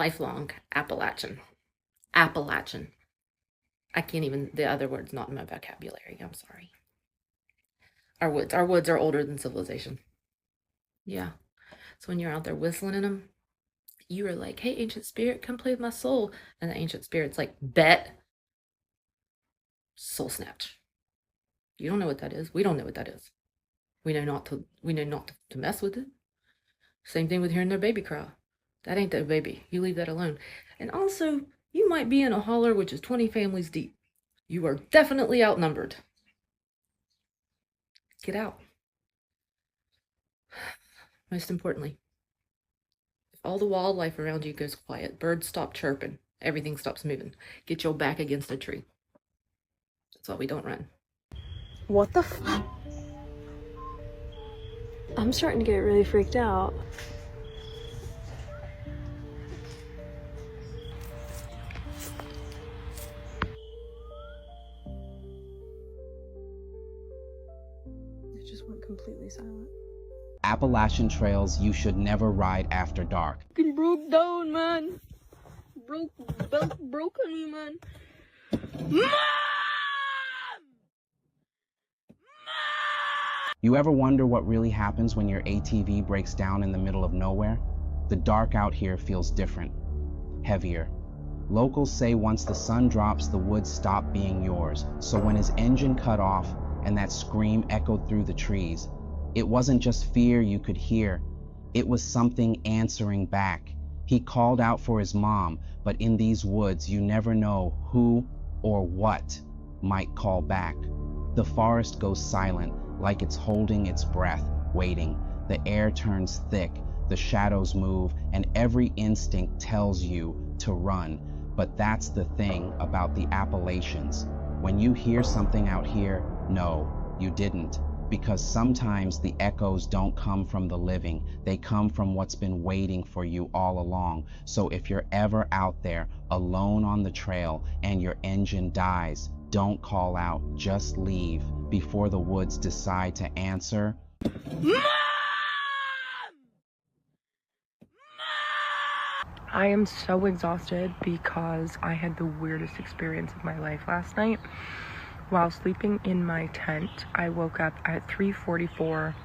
lifelong Appalachian. Appalachian. I can't even, the other word's not in my vocabulary. I'm sorry. Our woods are older than civilization. Yeah. So when you're out there whistling in them, you are like, hey, ancient spirit, come play with my soul. And the ancient spirit's like, bet. Soul snatch. You don't know what that is. We don't know what that is. We know not to mess with it. Same thing with hearing their baby cry. That ain't their baby. You leave that alone. And also, you might be in a holler which is 20 families deep. You are definitely outnumbered. Get out. Most importantly, if all the wildlife around you goes quiet, birds stop chirping, everything stops moving, get your back against a tree. That's why we don't run. What the f? I'm starting to get really freaked out. It just went completely silent. Appalachian trails you should never ride after dark. Fucking broke down, man. Broke on me, man. Mom! You ever wonder what really happens when your ATV breaks down in the middle of nowhere? The dark out here feels different, heavier. Locals say once the sun drops, the woods stop being yours. So when his engine cut off and that scream echoed through the trees, it wasn't just fear you could hear. It was something answering back. He called out for his mom, but in these woods, you never know who or what might call back. The forest goes silent, like it's holding its breath, waiting. The air turns thick, the shadows move, and every instinct tells you to run. But that's the thing about the Appalachians. When you hear something out here, no, you didn't. Because sometimes the echoes don't come from the living, they come from what's been waiting for you all along. So if you're ever out there alone on the trail and your engine dies, don't call out, just leave before the woods decide to answer. Mom! I am so exhausted because I had the weirdest experience of my life last night. While sleeping in my tent, I woke up at 3:44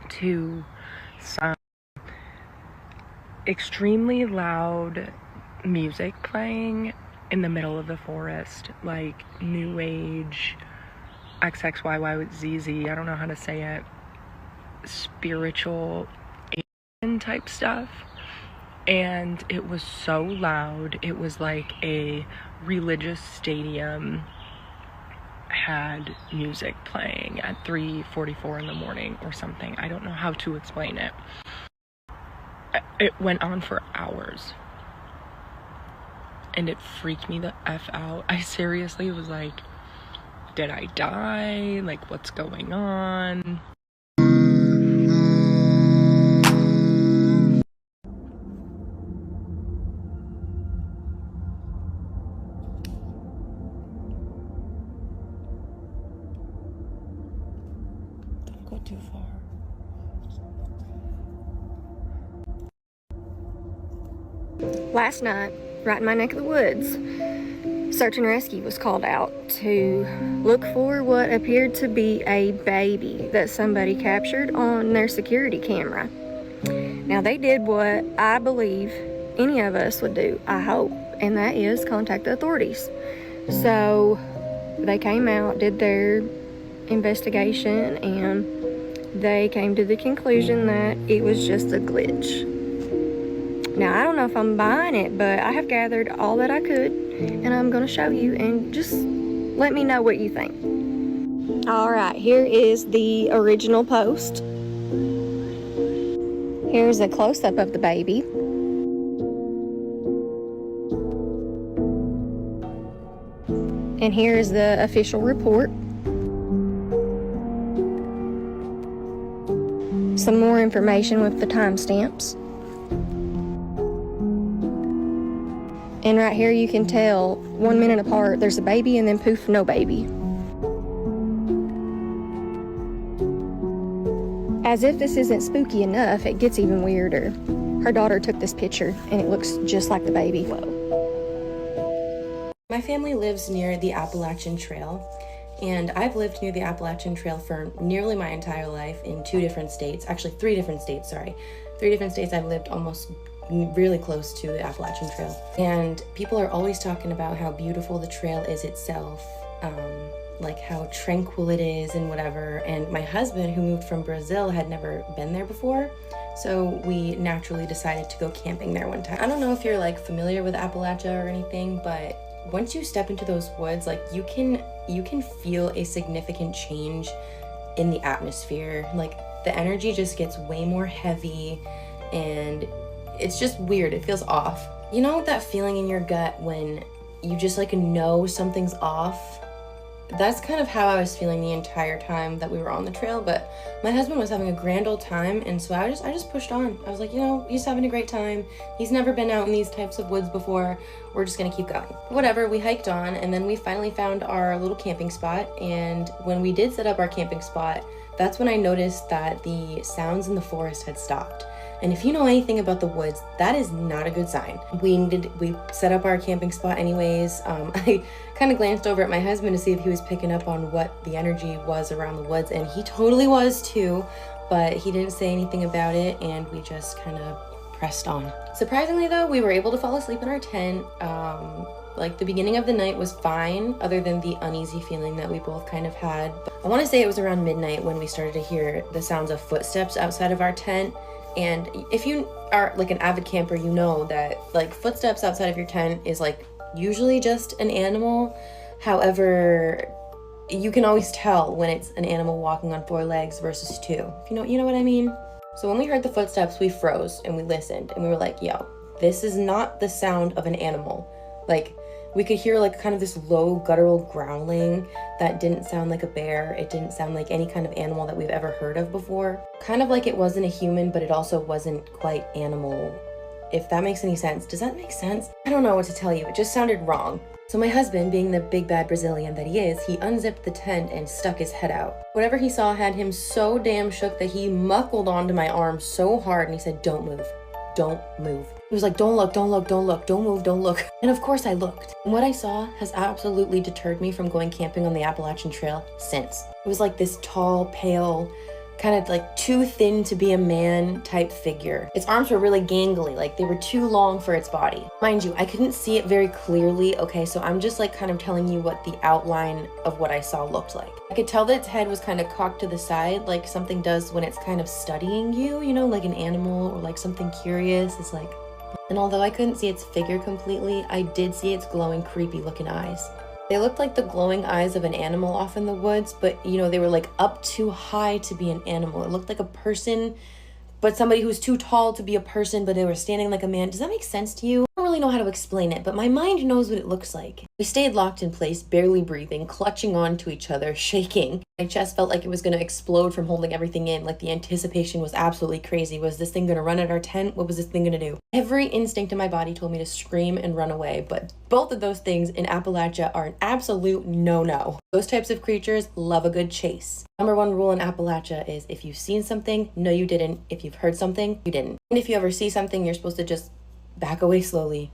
to some extremely loud music playing in the middle of the forest, like new age, XXYYZZ, I don't know how to say it, spiritual alien type stuff. And it was so loud. It was like a religious stadium had music playing at 3:44 in the morning or something. I don't know how to explain it. It went on for hours. And it freaked me the F out. I seriously was like, did I die? Like, what's going on? Don't go too far. Last night, right in my neck of the woods, search and rescue was called out to look for what appeared to be a baby that somebody captured on their security camera. Now, they did what I believe any of us would do, I hope, and that is contact the authorities. So they came out, did their investigation, and they came to the conclusion that it was just a glitch. Now, I don't know if I'm buying it, but I have gathered all that I could, and I'm going to show you, and just let me know what you think. All right, here is the original post. Here's a close-up of the baby. And here's the official report. Some more information with the timestamps. And right here you can tell 1 minute apart there's a baby and then poof, no baby. As if this isn't spooky enough, it gets even weirder. Her daughter took this picture, and it looks just like the baby. My family lives near the Appalachian Trail, and I've lived near the Appalachian Trail for nearly my entire life in 3 different states. Three different states I've lived almost really close to the Appalachian Trail. And people are always talking about how beautiful the trail is itself, like how tranquil it is and whatever. And my husband, who moved from Brazil, had never been there before. So we naturally decided to go camping there one time. I don't know if you're like familiar with Appalachia or anything, but once you step into those woods, like you can feel a significant change in the atmosphere. Like the energy just gets way more heavy and it's just weird. It feels off. You know that feeling in your gut when you just like know something's off? That's kind of how I was feeling the entire time that we were on the trail, but my husband was having a grand old time, and so I just pushed on. I was like, you know, he's having a great time. He's never been out in these types of woods before. We're just gonna keep going. Whatever, we hiked on, and then we finally found our little camping spot, and when we did set up our camping spot, that's when I noticed that the sounds in the forest had stopped. And if you know anything about the woods, that is not a good sign. We set up our camping spot anyways. I kind of glanced over at my husband to see if he was picking up on what the energy was around the woods, and he totally was too, but he didn't say anything about it, and we just kind of pressed on. Surprisingly though, we were able to fall asleep in our tent. Like the beginning of the night was fine, other than the uneasy feeling that we both kind of had. But I want to say it was around midnight when we started to hear the sounds of footsteps outside of our tent. And if you are like an avid camper, you know that like footsteps outside of your tent is like usually just an animal. However, you can always tell when it's an animal walking on 4 legs versus 2. If you know what I mean? So when we heard the footsteps, we froze and we listened and we were like, yo, this is not the sound of an animal. Like we could hear like kind of this low guttural growling that didn't sound like a bear. It didn't sound like any kind of animal that we've ever heard of before. Kind of like it wasn't a human, but it also wasn't quite animal. If that makes any sense. Does that make sense? I don't know what to tell you. It just sounded wrong. So my husband, being the big bad Brazilian that he is, he unzipped the tent and stuck his head out. Whatever he saw had him so damn shook that he muckled onto my arm so hard and he said, "Don't move. Don't move." He was like, "Don't look, don't look, don't look, don't move, don't look." And of course I looked. And what I saw has absolutely deterred me from going camping on the Appalachian Trail since. It was like this tall, pale, kind of like too thin to be a man type figure. Its arms were really gangly, like they were too long for its body. Mind you, I couldn't see it very clearly, okay, so I'm just like kind of telling you what the outline of what I saw looked like. I could tell that its head was kind of cocked to the side, like something does when it's kind of studying you know, like an animal or like something curious. It's like, and although I couldn't see its figure completely, I did see its glowing, creepy looking eyes. They looked like the glowing eyes of an animal off in the woods, but you know, they were like up too high to be an animal. It looked like a person, but somebody who's too tall to be a person, but they were standing like a man. Does that make sense to you? I don't really know how to explain it, but my mind knows what it looks like. We stayed locked in place, barely breathing, clutching onto each other, shaking. My chest felt like it was going to explode from holding everything in. Like the anticipation was absolutely crazy. Was this thing going to run at our tent? What was this thing going to do? Every instinct in my body told me to scream and run away, but both of those things in Appalachia are an absolute no-no. Those types of creatures love a good chase. Number 1 rule in Appalachia is if you've seen something, no you didn't. If you've heard something, you didn't. And if you ever see something, you're supposed to just back away slowly.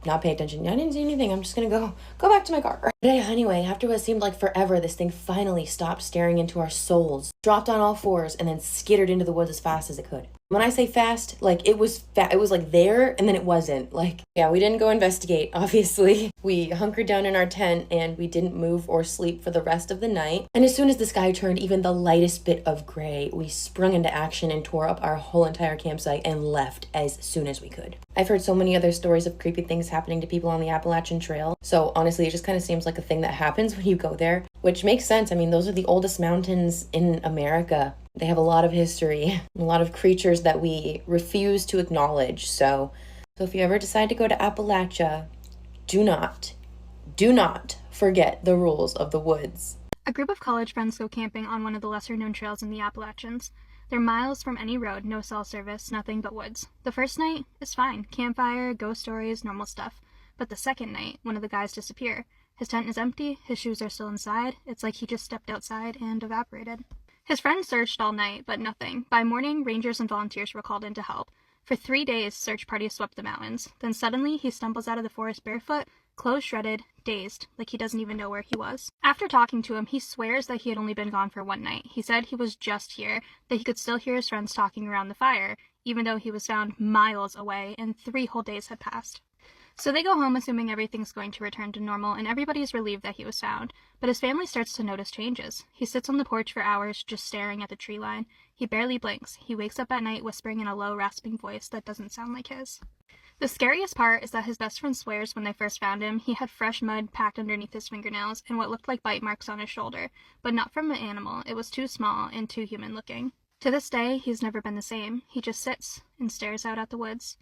Not pay attention. I didn't see anything. I'm just gonna go back to my car. But anyway, after what seemed like forever, this thing finally stopped staring into our souls, dropped on all 4s, and then skittered into the woods as fast as it could. When I say fast, like it was like there and then it wasn't. Like, yeah, we didn't go investigate, obviously. We hunkered down in our tent and we didn't move or sleep for the rest of the night. And as soon as the sky turned even the lightest bit of gray, we sprung into action and tore up our whole entire campsite and left as soon as we could. I've heard so many other stories of creepy things happening to people on the Appalachian Trail. So honestly, it just kind of seems like a thing that happens when you go there, which makes sense. I mean, those are the oldest mountains in America. They have a lot of history, a lot of creatures that we refuse to acknowledge. So if you ever decide to go to Appalachia, do not forget the rules of the woods. A group of college friends go camping on one of the lesser-known trails in the Appalachians. They're miles from any road, no cell service, nothing but woods. The first night is fine. Campfire, ghost stories, normal stuff. But the second night, one of the guys disappear. His tent is empty, his shoes are still inside. It's like he just stepped outside and evaporated. His friends searched all night, but nothing. By morning, rangers and volunteers were called in to help. For 3 days, search parties swept the mountains. Then suddenly, he stumbles out of the forest barefoot, clothes shredded, dazed, like he doesn't even know where he was. After talking to him, he swears that he had only been gone for 1 night. He said he was just here, that he could still hear his friends talking around the fire, even though he was found miles away and 3 whole days had passed. So they go home assuming everything's going to return to normal, and everybody's relieved that he was found. But his family starts to notice changes. He sits on the porch for hours, just staring at the tree line. He barely blinks. He wakes up at night whispering in a low, rasping voice that doesn't sound like his. The scariest part is that his best friend swears when they first found him, he had fresh mud packed underneath his fingernails and what looked like bite marks on his shoulder, but not from an animal. It was too small and too human-looking. To this day, he's never been the same. He just sits and stares out at the woods.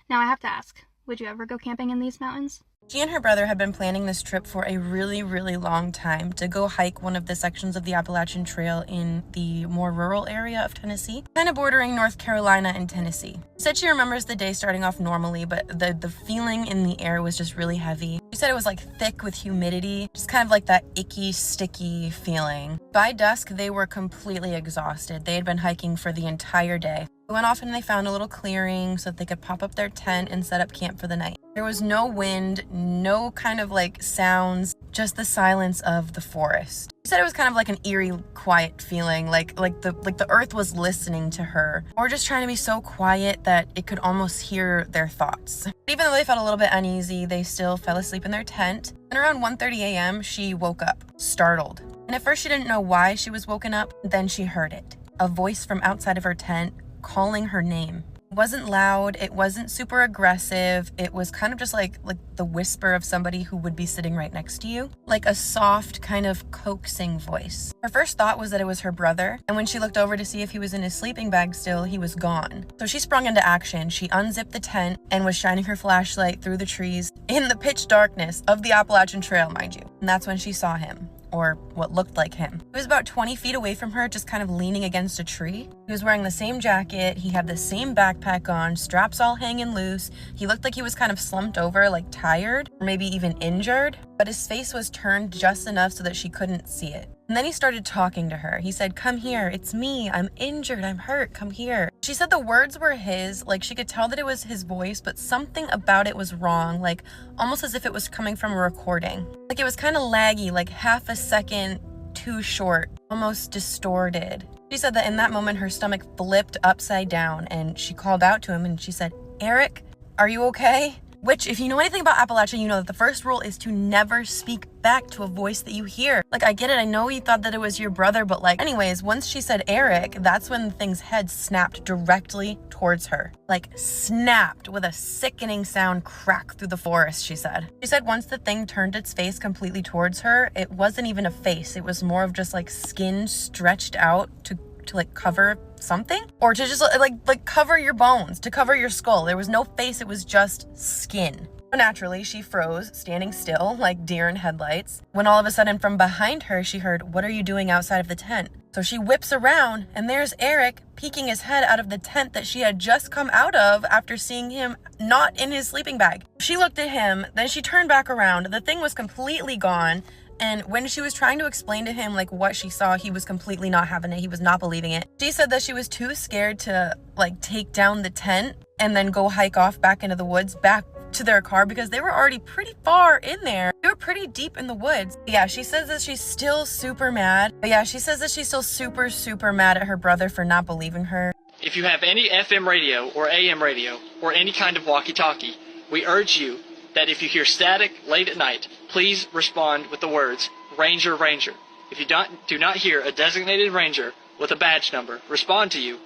Now I have to ask, would you ever go camping in these mountains? She and her brother had been planning this trip for a really, really long time to go hike one of the sections of the Appalachian Trail in the more rural area of Tennessee, kind of bordering North Carolina and Tennessee. She said she remembers the day starting off normally, but the feeling in the air was just really heavy. She said it was like thick with humidity, just kind of like that icky, sticky feeling. By dusk, they were completely exhausted. They had been hiking for the entire day. They went off and they found a little clearing so that they could pop up their tent and set up camp for the night. There was no wind, no kind of like sounds, just the silence of the forest. She said it was kind of like an eerie, quiet feeling, like the earth was listening to her, or just trying to be so quiet that it could almost hear their thoughts. Even though they felt a little bit uneasy, they still fell asleep in their tent. And around 1:30 a.m., she woke up, startled. And at first she didn't know why she was woken up, then she heard it. A voice from outside of her tent calling her name. It wasn't loud, it wasn't super aggressive, it was kind of just like the whisper of somebody who would be sitting right next to you, like a soft kind of coaxing voice. Her first thought was that it was her brother, and when she looked over to see if he was in his sleeping bag still, he was gone. So she sprung into action. She unzipped the tent and was shining her flashlight through the trees in the pitch darkness of the Appalachian Trail, mind you. And that's when she saw him. Or what looked like him. He was about 20 feet away from her, just kind of leaning against a tree. He was wearing the same jacket, he had the same backpack on, straps all hanging loose. He looked like he was kind of slumped over, like tired, or maybe even injured, but his face was turned just enough so that she couldn't see it. And then he started talking to her. He said, "Come here, it's me, I'm injured, I'm hurt, come here." She said the words were his, like she could tell that it was his voice, but something about it was wrong, like almost as if it was coming from a recording. Like it was kind of laggy, like half a second too short, almost distorted. She said that in that moment her stomach flipped upside down and she called out to him and she said, "Eric, are you okay?" Which, if you know anything about Appalachia, you know that the first rule is to never speak back to a voice that you hear. Like, I get it, I know you thought that it was your brother, but like, anyways, once she said Eric, that's when the thing's head snapped directly towards her. Like, snapped with a sickening sound crack through the forest, she said. She said once the thing turned its face completely towards her, it wasn't even a face. It was more of just like skin stretched out to like cover something, or to just like cover your bones, to cover your skull. There was no face, it was just skin. Naturally, she froze, standing still like deer in headlights, when all of a sudden from behind her she heard, "What are you doing outside of the tent?" So she whips around and there's Eric peeking his head out of the tent that she had just come out of after seeing him not in his sleeping bag. She looked at him, then she turned back around. The thing was completely gone. And when she was trying to explain to him like what she saw, he was completely not having it. He was not believing it. She said that she was too scared to like take down the tent and then go hike off back into the woods, back to their car, because they were already pretty far in there. They were pretty deep in the woods. Yeah, she says that she's still super mad. But yeah, she says that she's still super, super mad at her brother for not believing her. If you have any FM radio or AM radio or any kind of walkie-talkie, we urge you that if you hear static late at night, please respond with the words, "Ranger, Ranger." If you do not hear a designated ranger with a badge number respond to you,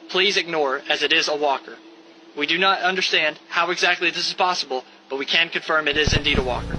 please ignore, as it is a walker. We do not understand how exactly this is possible, but we can confirm it is indeed a walker.